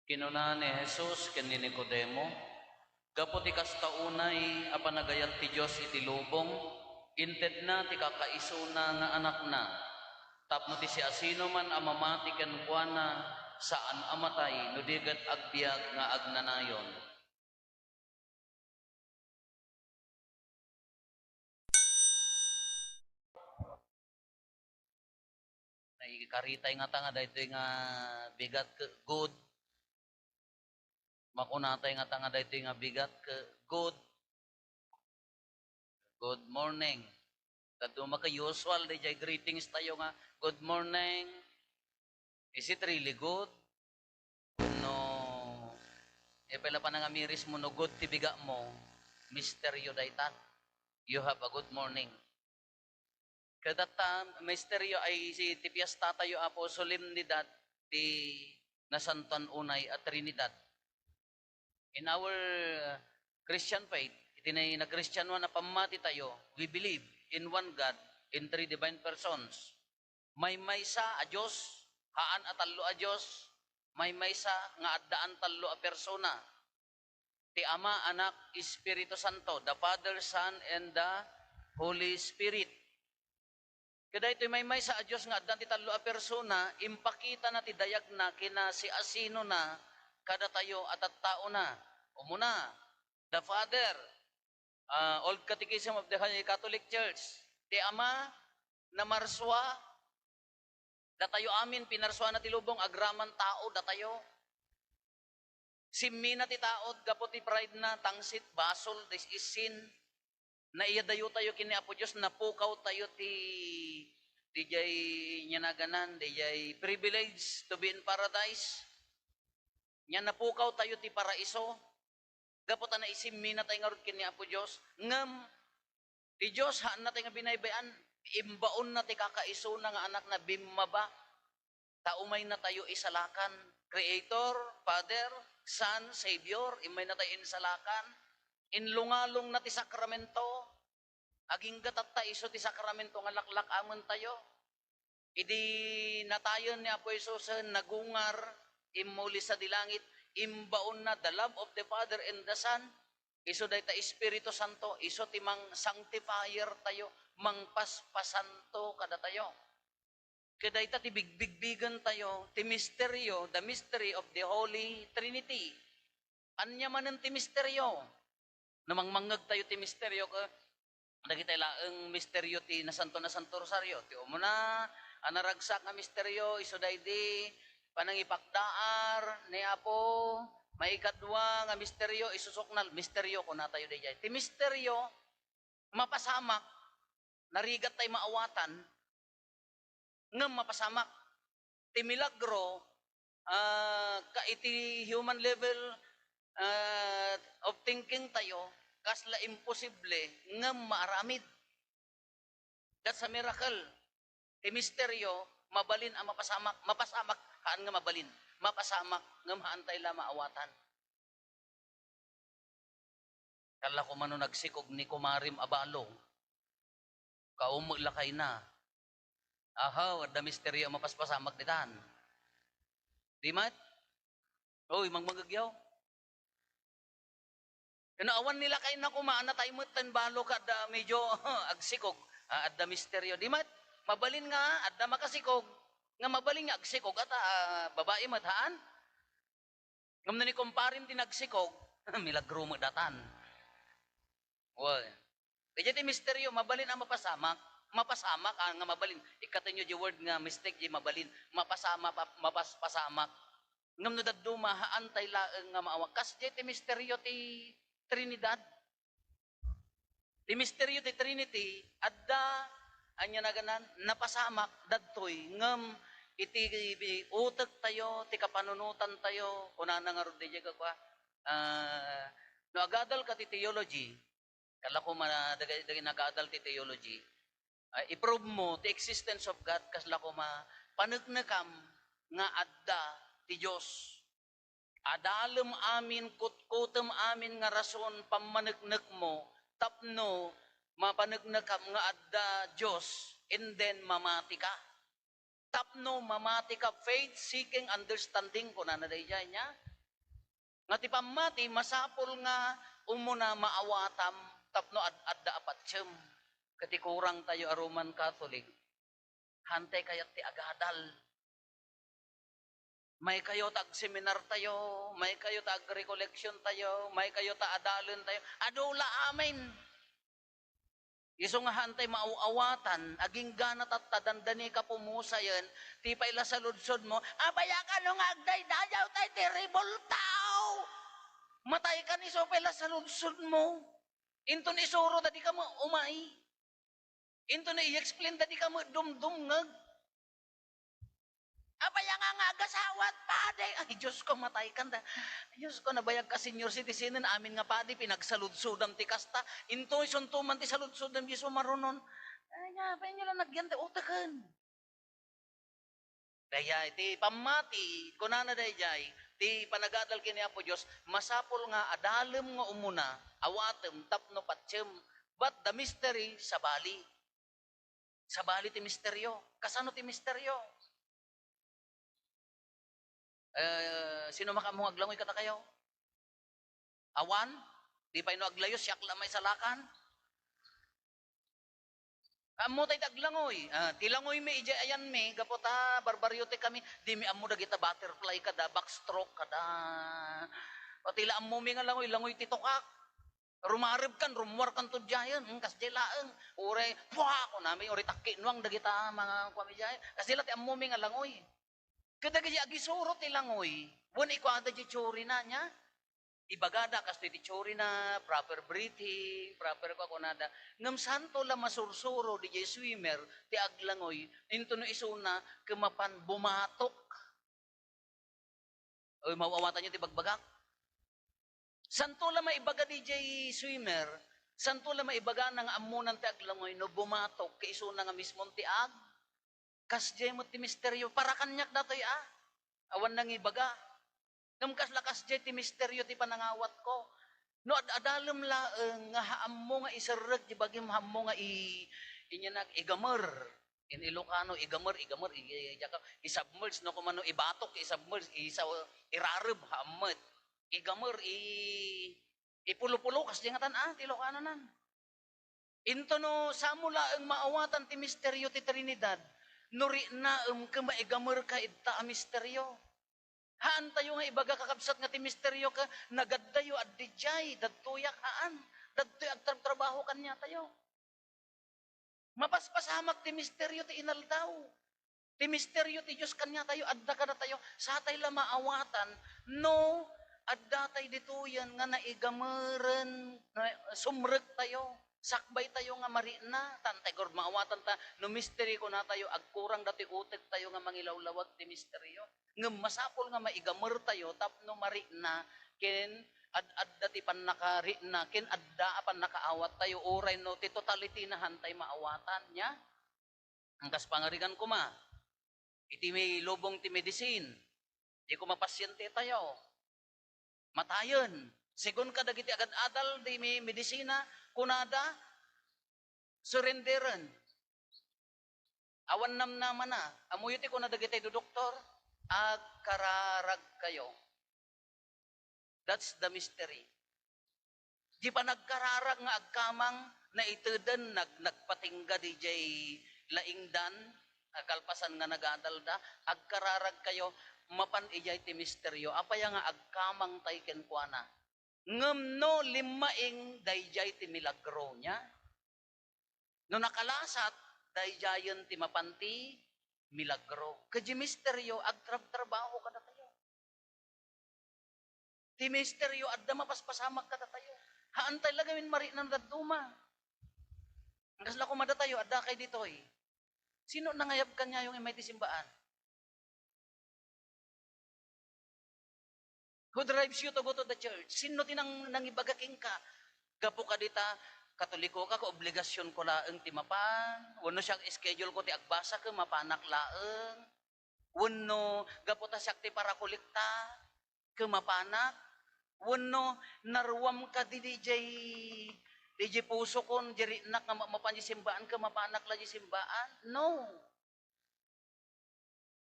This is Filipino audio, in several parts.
Kinuna ni Jesus ken ni Nicodemo, gaputi kasta unay apanagayat ti Dios iti lubong, inted na ti kakaisuna nga anak na. Tapno ti si asino man amamati ken kuana saan amatay no digat agbiag nga agnanayon. Karitay nga tanga daytoy nga bigat ke good. Makunatay nga tanga daytoy nga bigat ke good. Good morning. Kadto maka usual day greetings tayo nga good morning. Is it really good? No. E pala pa nga miris mo no good tibiga mo. Misteryo daytan. You have a good morning. Kadata misteryo ay si tipias tatayo apo solemnidad ti nasantan unay at Trinidad. In our Christian faith, itinay na Christian na pamati tayo, we believe in one God, in three divine persons. May maysa a Diyos, haan at tallo a Diyos, may maysa nga addaan tallo a persona. Ti Ama, Anak, Espiritu Santo, the Father, Son, and the Holy Spirit. Kada ito may maysa a Diyos nga addaan ti tallo a persona, impakita na ti dayag na kina si asino na kada tayo at tao na. Umuna, the Father, Old Catechism of the Catholic Church. Ti Ama na marswa, datayo amin, pinarswa na ti lubong, agraman tao, datayo. Simmi na ti taod, gapo ti pride na, tangsit, basol, this is sin. Naiyadayo tayo kini Apo Diyos, napukaw tayo ti jay nyanaganan, di jay privilege to be in paradise. Nya napukaw tayo ti paraiso. Gapo ta na isimmi na tayo nga rod kini Apo Diyos. Ngem, ti Diyos haan na tayo nga binaybayan, imbaon na ti kakaiso na nga anak na bimaba. Taumay na tayo isalakan. Creator, Father, Son, Savior, imay na tayo insalakan. Inlungalong na ti sakramento. Aging gatat ta iso ti sakramento nga laklak-amon tayo. Idi natayon ni Apo Isus nagungar, immuli sa dilangit, imbaon na the love of the Father and the Son. Iso day ta Espiritu Santo, iso ti mang sanctifier tayo, mang paspasanto kada tayo. Kaday ta ti bigbigbigan tayo, ti misteryo, the mystery of the Holy Trinity. Anya manen ti misteryo? Namangmangag tayo ti misteryo ka, nagitay laeng misteryo ti na Santo Rosario. Ti umuna, anaragsak nga misteryo, iso day di, panangipakdaar, ni Apo, may ikadwa nga misteryo, isusoknal, misteryo ko na tayo day. Ti misteryo, mapasamak, narigat tayo maawatan, ngam mapasamak. Ti milagro, iti human level of thinking tayo, kasla imposible, ngam maaramid. That's a miracle. Ti misteryo, mabalin ang mapasamak. Mapasamak, haan nga mabalin. Mapasamak, ngam haan tayo la maawatan. Kala ko mano nagsikog ni Kumarim Abalo. Kaumulakay na. Aha, the misteryo mapaspasamak ditan. Di mat? Oy, magmagagyaw. Inaawan nila kay na kumaan na tayo mutan balo ka da medyo agsikog. Adda misteryo. Di mat? Mabalin nga, adda makasikog. Nga mabalin nga agsikog at babae mathaan. Ngam na ni kumparin din agsikog, milagro mo datan. Well, kaya di misteryo, mabalin ang mapasamak. Mapasamak nga mabalin. Ikatin nyo di word nga mistake di mabalin. Mapaspasamak. Ngam no daddo mahaan tay laeng nga maawakas di misteryo ti Trinidad. Ti misteryo ti Trinity adda anya naganan napasamak dadtoy ngem iti utek tayo ti kapanunutan tayo kunana nga rod di ka no agadal ka ti theology kala ko dagay nagadal ti theology i-prove mo the existence of God kasla ko panegnekam nga adda ti Dios. Adalem amin kutkutem amin nga rason pamanegnek mo tapno mapanegnekam nga adda Dios and then mamati ka. Tapno mamati ka faith seeking understanding ko na naday niya Nga ti pamati, masapol nga umuna maawatam, tapno adda apatsem. Kati kurang tayo a Roman Catholic, hantay kayat ti agadal. May kayo tag seminar tayo, may kayo tag recollection tayo, may kayo ta adalon tayo. Adula amin. Iso nga hantay mauawatan, aging gana tatadandani ka pumusayan, ti paila sa ludsod mo, abaya ka nung agday dayaw tay terrible tao. Matay ka ni so paila sa ludsod mo. Into ni suro tadi ka mo umay. Into ni i-explain tadi ka mo dumdumngag. Abaya nga nga agasawat, pade. Ay, Diyos ko, matay ka na. Diyos ko, nabayag ka senior citizen, amin nga pade, pinagsaludsudam ti kasta. Into, isuntuman ti saludsudam, Diyos marunon. Ay, nga, pa nyo lang nagyan, ti utakan. Daya, ti pamati, kunana dayjay, ti panagadal kini Apo Diyos, masapol nga adalem nga umuna, awatem, tapno patsyem, but the mystery, sa bali. Sa bali ti misteryo. Kasano ti misteryo? Sino makamong aglangoy kata kayo? Awan? Di pa ino aglayos, siyak lamay sa lakan? Amo tay aglangoy. Tilangoy mi, ija ayan mi, gapota, barbaryote kami, di mi amo da kita butterfly kada, backstroke kada. O tila amo mi nga langoy, langoy titokak. Rumarib kan, rumwar kan to jayan, kas jelaeng, ure, puha ko namin, ure takki nuang da kita mga kwami jayan. Kasi lati amo mi nga langoy. Kada kaya agisuro ti langoy, wan ikwada di churi na niya. Ibagada kas ti churi na, proper breathing, proper ko kunada. Ngam santo la masursuro di jay swimmer, ti aglangoy, into no isuna, kemapan bumatok. O mawawatan niyo ti bagbagak. Santo la maibaga di jay swimmer, santo la maibaga ng amunan ti aglangoy, no bumatok, kaisuna nga mismon ti ag. Kas jay mo ti misteryo, para kanyak datoy awan nang ibaga. Ngam kas lakas jay ti misteryo ti panangawat ko. No adalem la nga haam mo nga iserrek di bagim haam mo nga inyanak igamer. In Ilocano igamer isubmerge no kumano ibatok isubmerge irareb haammet. Igamer ipulo-pulo kas jay ngatan ti Ilocano nan. Into no samula ang maawatan ti misteryo ti Trinidad. Nuri na kemaigamer ka ita a misteryo. Haan tayo nga ibaga kakabsat nga ti misteryo ka, nagaddayo at dijay, dadtuyak haan, dadtuyak trabaho kanya tayo. Mapaspasamak ti misteryo ti inaldaw. Ti misteryo ti Diyos kanya tayo, adda ka na tayo, sa tay la maawatan, no, adda tay dituyan nga naigameren, sumrek tayo. Sakbay tayo nga marina, tantay gord maawatan ta, no mystery ko na tayo, agkurang dati utek tayo nga mangilawlawag ti misteryo. Ngem masapol nga maigamer tayo, tapno marina, ken adda ti pan nakarina, ken adda pan nakaawat tayo, oray no, ti totality na hantay maawatan niya. Ang kas pangarigan ko ma, iti may lubong ti medicine, di ko mapasyente tayo, matayon. Sigun ka dagiti agad-adal di may medisina, kunada, surrenderan. Awan namnaman na. Amuyuti ko na dagiti do doktor, agkararag kayo. That's the mystery. Di pa nagkararag nga agkamang na itudan nagpatingga di jay laingdan, kalpasan nga nagadalda, agkararag kayo, mapan ijay ti misteryo. Apaya nga agkamang tay kenkwana. Ngem no limaing dayjay ti milagro niya. No nakalasat, dayjayan ti mapanti milagro. Kaji misteryo, agtrab-trabaho ka na tayo. Ti misteryo, adda mapaspasamak ka na tayo. Haan tayo lagawin mari ng daduma. Ang kasla ko madatayo, adda kay ditoy. Sino nangayab ka niya yung imay ti simbaan? Who drives you to go to the church? Sino tinang nangibagaking ka? Gapo ka dita, Katoliko ka, obligasyon ko laeng ti mapan. Wano siyang schedule ko ti agbasa ka, mapanak laeng. Wano, gapo ta siyak ti parakulikta, ka mapanak. Wano, narwam ka di DJ puso kon, jeri nak nga mapan simbaan ka, mapanak la simbaan. No.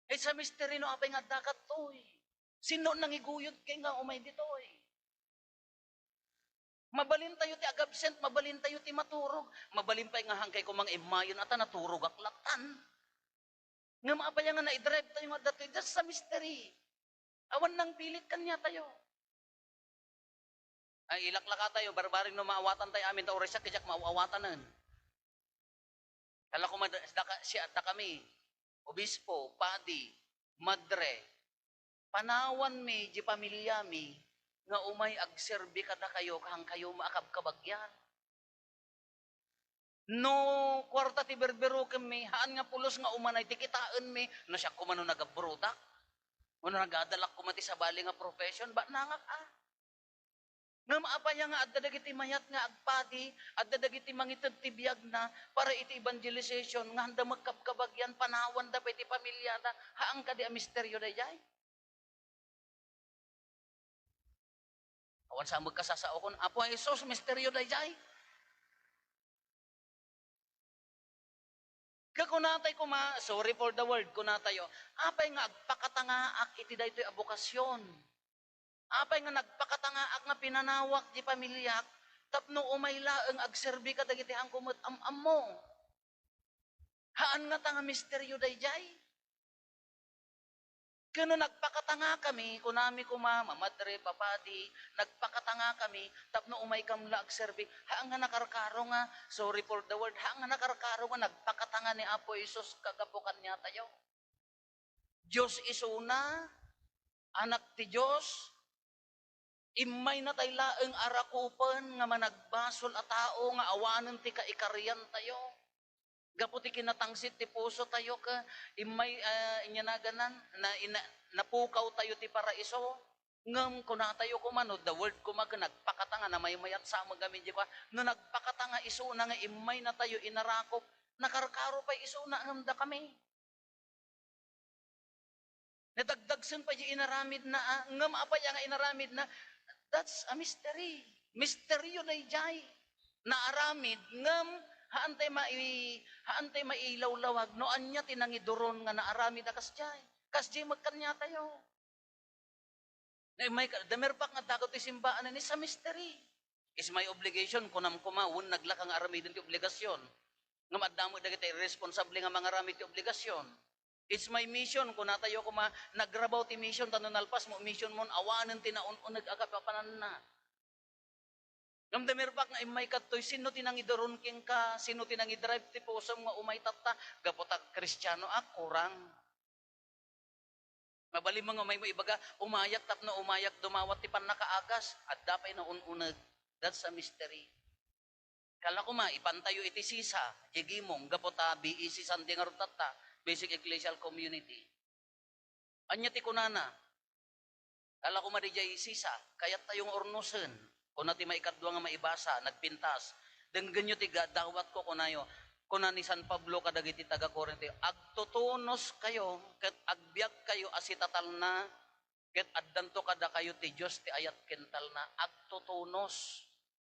Eh sa mystery no, apay nga dakat to eh. Sino nangiguyod kay nga umay dito eh. Mabalin tayo ti agabsent, mabalin tayo ti maturog. Mabalin pa nga hangkay ko mga imayon ata naturog aklatan. Nga maapaya nga na-drive tayo nga datoy, just sa mystery. Awan nang pilit kanya tayo. Ay ilaklaka tayo, barbaring no maawatan tayo amin, tayo resak kajak maawatanan. Kala ko siya ta kami, obispo, padi, madre, panawan mi, di pamilya mi, nga umay agserbi kada kayo, kahang kayo maakabkabagyan. No, kwarta ti berbero kami, haan nga pulos nga umanay, tikitaan mi, no siya kumano nagabrudak, ano nagadalak kumati sa bali nga profession, ba nangak nga maapaya nga adda dagiti mayat nga agpadi, adda dagiti mangited ti biag na para iti evangelization nga handa magkabkabagyan panawan da iti pamilya da haang kadi a misteryo dayjay. Awan sa magkasasao kon Apo Jesus misteryo dayjay. Kakunatay ko sorry for the word, kunatayo, apay nga agpakatangaak iti daytoy abokasyon. Apay nga nagpakatangaak nga pinanawak di pamilyak, tapno umayla ang agserbi ka dagiti hangkumot am-am Haan nga tanga misteryo dayjay. Kano nagpakatanga kami, kunami kuma, mamadre, papadi, nagpakatanga kami, tapno umay kamla agserbi, haan nga nakarkaro nga, sorry for the word, haan nga nakarkaro nga, nagpakatanga ni Apo Isus, kagapukan niya tayo. Diyos isuna, anak ti Diyos, imay na tayo laeng arakupan, nga managbasol a tao, nga awanan ti kaikarian tayo. Gaputi kinatangsit ti puso tayo ka imay inyanaganan na napukaw tayo ti paraiso ngem kuna tayo kumano the word kumaga nagpakatanga na maymayat sa magamin di ba no nagpakatanga iso na nga imay na tayo inarakop nakarkaro pa iso na da kami nadagdagsen pa di inaramid na ngem apa yang inaramid na that's a mystery misteryo dayjay na aramid ngem haantay mailawlawag no anya tinangiduron nga naarami na kasjay. Kasjay magkanya tayo. May damerpak nga takot ti simbaan ni sa mystery. Is my obligation kunam kumawon naglakang aramidin ti obligasyon. Nga madamo dagiti irresponsible nga mga aramid ti obligasyon. It's my mission kun natayo kuma nagrabaw ti mission tanon nalpas mo mission mon awanen tinaun-uneg agapapanan na. Ngam damirpak nga imay katoy, sino tinangidoron king ka, sino tinangidrive ti pusam nga umay tata, gapota kristyano kurang. Mabali mga umay mo ibaga, umayak tapno umayak dumawat ti panakaagas, at dapay na ununag. That's a mystery. Kala ko ipantayo iti sisa, jigimong, gapota BEC Sunday nga rutata, Basic Ecclesial Community. Anya ti kunana, kala ko di sisa, kayat tayong ornosen, kung nati maikadwa nga maibasa, nagpintas, den ganyo tiga, dawat ko kunayo, kuna ni San Pablo kadagiti taga Corinto, agtutunos kayo, ket agbiag kayo asitatal na, ket addanto kada kayo ti Diyos ti ayat kental na, agtutunos.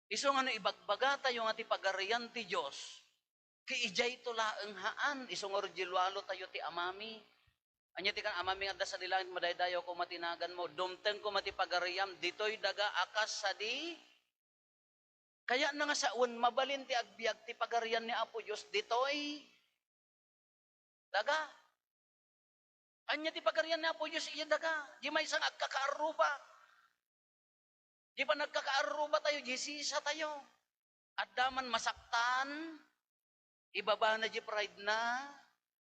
Iso nga no ibagbaga tayo nga ti pagarian ti Diyos, ki ijay tulaeng haan, iso nga orjilwalo tayo ti amami, anya ti kan amami nga sa dilangit madaydayo ko matinagan mo, dumten ko matipagariam, ditoy daga akas sadi. Kaya na nga saun, mabalin ti agbiag ti pagarian ni Apo Diyos, ditoy daga. Anya ti pagarian ni Apo Diyos, iya daga. Di may isang agkakaaruba. Di pa nagkakaaruba tayo, di sisa tayo. At daman masaktan, ibaba na di pride na,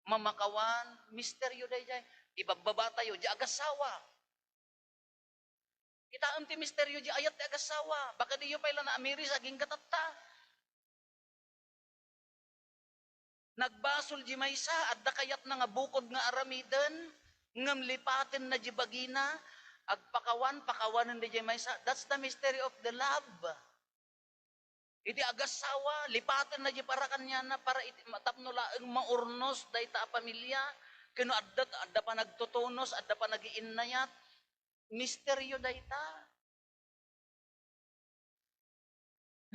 mamakawan, misteryo dayjay. Ibababa tayo, di agasawa. Kita ti misteryo di ayat di agasawa. Baka di yung pala na amiri sa aging katatta. Nagbasol di maysa, at dakayat na nga bukod nga aramidan, ngam lipatin na di bagina, agpakawan, pakawanan di maysa. That's the mystery of the love. Iti agasawa, lipatin na di para kanya na, para iti matapno laeng maurnos, dahi ta pamilya, kano adda pa nagtutunos, adda pa nagiinnayat, misteryo dahi ta.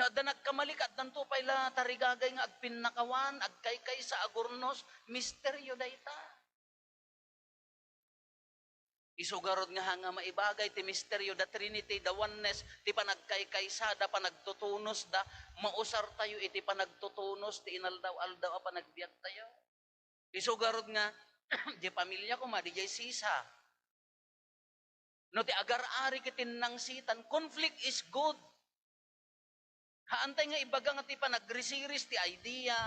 Na adda nagkamalik at danto pay la tarigagay nga agpinnakawan, agkaykay sa agurnos, misteryo dahi ta. Isugarod nga hanga maibagay ti misteryo da Trinity, the oneness, ti panagkaykaysa, da panagtutunos da, mausar tayo iti panagtutunos, ti inaldaw-aldaw a panagbiag tayo. Isugarod nga, di pamilya ko ma, di jay sisa. No ti agar-ari kitin nang sitan, conflict is good. Haantay nga ibaga nga ti panagrisiris ti idea,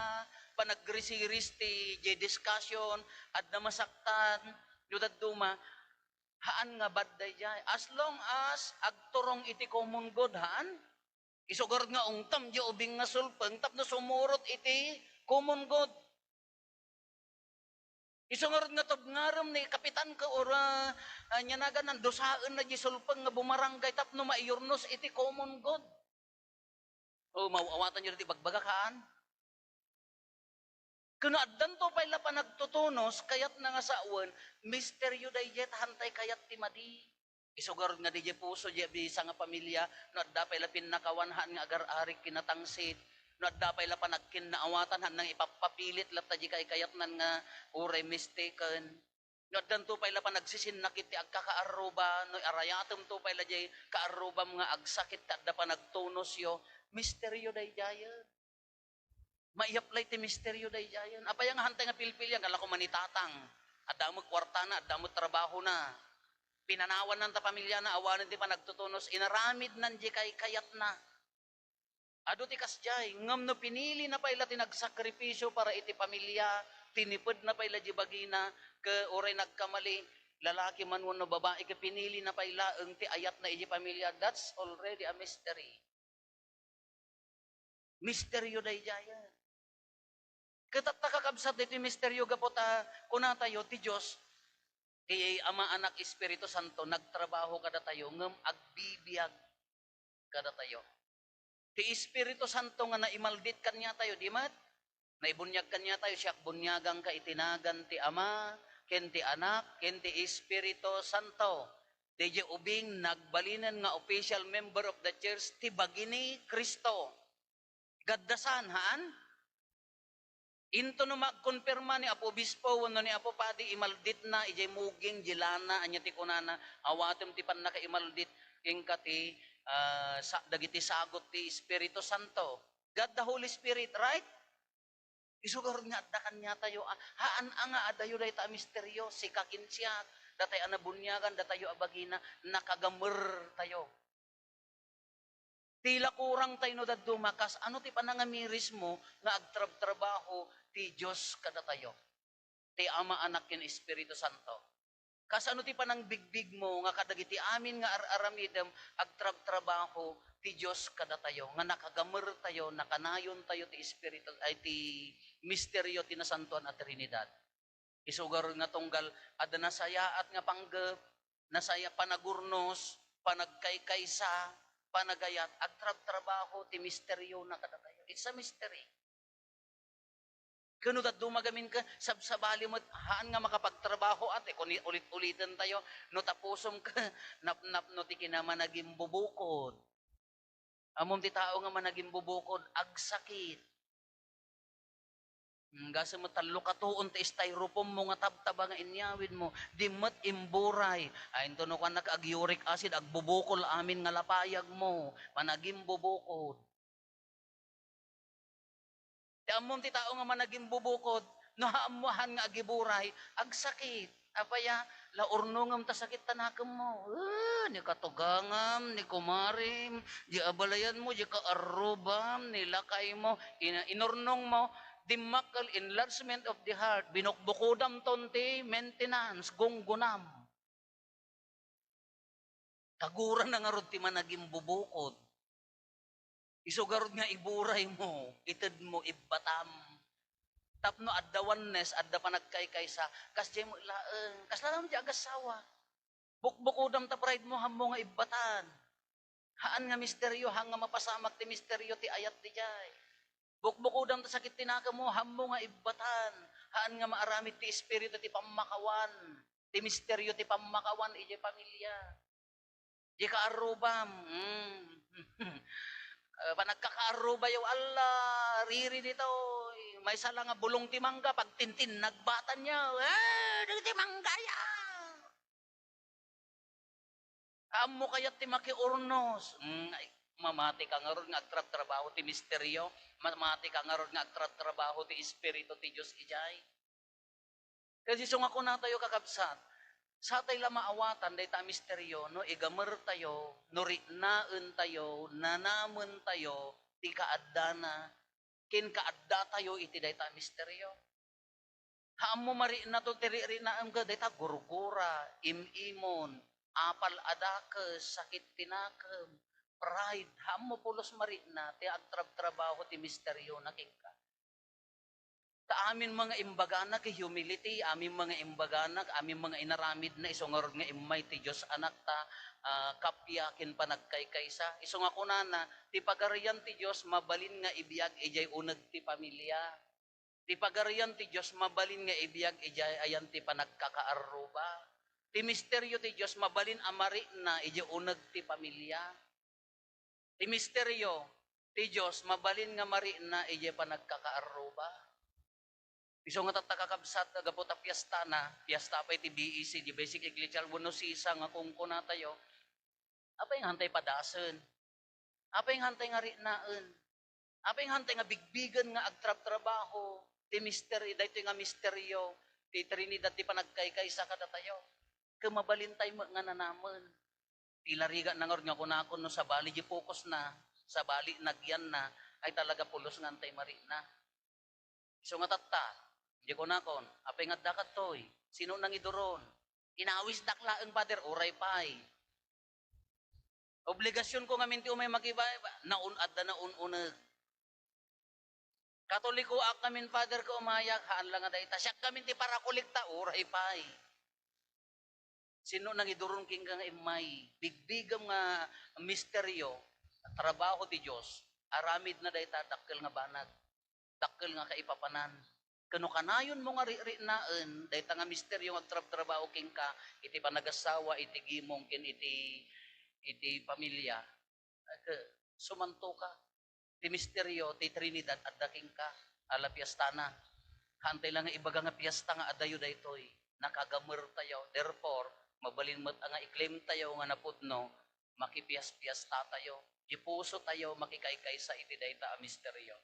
panagrisiris ti jay discussion, at namasaktan, yudad duma, haan nga bad day jay. As long as agturong iti common good, haan? Isugarod nga ungtam di ubing nga sulpeng, tapno sumurot iti common good. Isungarod nga tobngaram ni kapitan ka ora nyanaga ng dosaan na di sulpeng nga bumarangay tapno maiurnos iti common good. O mauawatan nyo iti bagbagakaan. Kuno addan to pala pa nagtutunos, kayat na nga sawan, misteryo day jet, hantay kayat ti madi. Isugarod nga di puso, di bisa nga pamilya, no adda pala pinakawanhan nga agar-arik kinatangsit, no adda pala pa nagkinaawatan, nang ipapapilit lata di kay kayat nan nga uray mistaken. No addan to pala pa nagsisinakit ti agkakaaruba, no arayatom to pala di kaarubam nga agsakit, adda pa nagtunos yo, misteryo day jayan. Mai-apply ti misteryo day jayan. Apay nga hantay nga pilpil yan, kala ko manitatang. Adda mo kwarta na, adda mo trabaho na. Pinanawan ng ta pamilya na, awanan ti pa nagtutunos, inaramid nan di kay kayat na. Ado ti kasjay, ngam no pinili na pala ti nagsakripisyo para iti pamilya, tinipod na pala di bagina, ke oray nagkamali, lalaki man no babae, ke pinili na pala, ang ti ayat na iti pamilya, that's already a mystery. Misteryo day jayan. Katakakabsat iti misteryo gapota kuna tayo ti Dios ti Ama Anak Espiritu Santo nagtrabaho kada tayo ngem agbibiyag kada tayo. Ti Espiritu Santo nga naimaldit kanya tayo di mat naibunyag kanya tayo siya bunyagang ka itinagan ti Ama ken ti Anak ken ti Espiritu Santo. Ti ubing nagbalinan nga official member of the church ti bagini Kristo. Gaddasan haan? Into no magkonfirma ni Apo Bispo, wano ni Apo Padi, imaldit na, ijay muging, jilana, anya ti kunana, awatem ti pan naka imaldit, king kati, dagiti sagot ti Espiritu Santo. God the Holy Spirit, right? Isugar nga adda kanya tayo, haan nga adayo day ta misteryo, si kakinsyat, datay anabunyagan, datayo abagina, nakagamur tayo. Tila kurang tayo no dumakas, ano ti panangamiris mo nga agtrab-trabaho ti Diyos kada tayo. Ti Ama, Anak, ken Espiritu Santo. Kas ano ti panang bigbig mo nga kadagiti amin nga aramidem agtrab-trabaho ti Diyos kada tayo. Nga nakagamur tayo, nakanayon tayo ti Espiritu, ay ti misteryo ti nasantuan at Trinidad. Isugar nga tunggal, ada nasayaat nga panggep, nasaya panagurnos, panagkaykaysa, panagayat, agtrab-trabaho, ti misteryo na kada tayo. It's a mystery. Kano dat dumagamin ka, sabsabali mo, haan nga makapagtrabaho ate, kung ulit-ulitan tayo, no tapusom ka, nap-nap no ti kinamanaging bubukod. Amom ti tao nga managing bubukod, agsakit. Gasa mo talo ka tuon ti styrofoam mo nga tabtaba nga inyawid mo, di mat imburay. Ayon to no ka nag-uric acid, agbubukol amin nga lapayag mo, managing bubukod. Ti amom ti tao nga managing bubukod, no haamuhan nga agiburay, agsakit. Apaya, laurnongam ta sakit tanakam mo. Ni katugangam, ni kumarim, di abalayan mo, di kaarubam, nilakay mo, inurnong mo, dimakal enlargement of the heart, binukbukudam tonti, maintenance, gunggunam. Taguran na nga rod ti managing bubukod. Isugarod nga iburay mo, itid mo, ibatam. Tapno adda oneness, adda panagkaykaysa, kasjay mo ilaeng, kaslalam di agasawa. Bukbukudam ta pride mo, hamo nga ibatan. Haan nga misteryo, hang nga mapasamak ti misteryo ti ayat ti jay. Bukbukudam ta sakit tinaka mo, hamo nga ibatan. Haan nga maaramid ti espiritu ti pamakawan. Ti misteryo ti pamakawan, ije pamilya. Di kaarubam. Panagkakaaruba yung Allah, riri dito. May sala nga bulong ti mangga, pag tintin, nagbatan niya. Ti mangga ya. Haamo kayat ti makiurnos. Ay, mamati ka nga ron nga agtrabaho ti misteryo. Mamati ka nga ron nga agtrabaho ti espiritu ti Diyos ijay. Kasi sung ako na tayo kakabsat, sa tay la maawatan day ta misteryo, no igamer tayo, no rinaan tayo, nanamen tayo, ti kaadana, kin kaadda tayo iti day ta misteryo. Haam mo mari na to tiri rinaan ka, day ta gurgura, imimon, apal adakes, sakit tinakam, pride, haam mo pulos mari na, ti agtrab-trabaho ti misteryo na kingka. Ta amin mga imbaganak, humility, amin mga imbaganak, amin mga inaramid na isungor nga imay ti Diyos anak ta, kapya kin panagkaykaysa. Isung ako na, ti pagarian ti Diyos, mabalin nga ibiyag, ijay unag ti pamilya. Ti pagarian ti Diyos, mabalin nga ibiyag, ijay ayan ti panagkakaaruba. Ti misteryo ti Diyos, mabalin amari na, ijay unag ti pamilya. Ti misteryo ti Diyos, mabalin nga mari na, ijay panagkakaaruba. Iso nga tatakakabsat agapot a piyesta na, piyesta pa iti BEC, di basic iglesial buno sisa nga kung kuna tayo, apa yung hantay padasen, apa yung hantay nga rinaan, apa yung hantay nga bigbigan nga agtrab-trabaho, ti misteri, dahito nga misteryo, ti Trinidad ti panagkaykaysa kada tayo, kamabalintay mo nga nanaman, tilariga na nga kunakon no sa bali, di focus na, sa bali nagyan na, ay talaga pulos nga antay marina. Iso nga tatta, di ko nakon, apay nga dakat toy, sino nang iduron? Inawis daklaan, Father, oray pay. Obligasyon ko nga minti umay makibay, naunad na naununag. Katoliko ak kamin, Father, ko umayak, haan lang nga dayta, siya kamin ti para kulikta, oray pay. Sino nang iduron king nga imay, bigbigam nga misteryo, trabaho ti Diyos, aramid na dayta, dakkel nga banag, dakkel nga kaipapanan. Kano kanayon mo nga rinaan, dahil nga misteryo nga trabaho king ka, iti panagasawa, iti gimong kin iti pamilya, sumanto ka. Ti misteryo, ti Trinidad, at daking ka, ala piyastana. Hantay lang nga ibaga nga piyasta nga adayo daytoy, nakagamur tayo. Therefore, mabalin mo't nga i-claim tayo nga napudno, makipiyas-piyasta tayo. Di puso tayo makikaykaysa iti dayta a misteryo.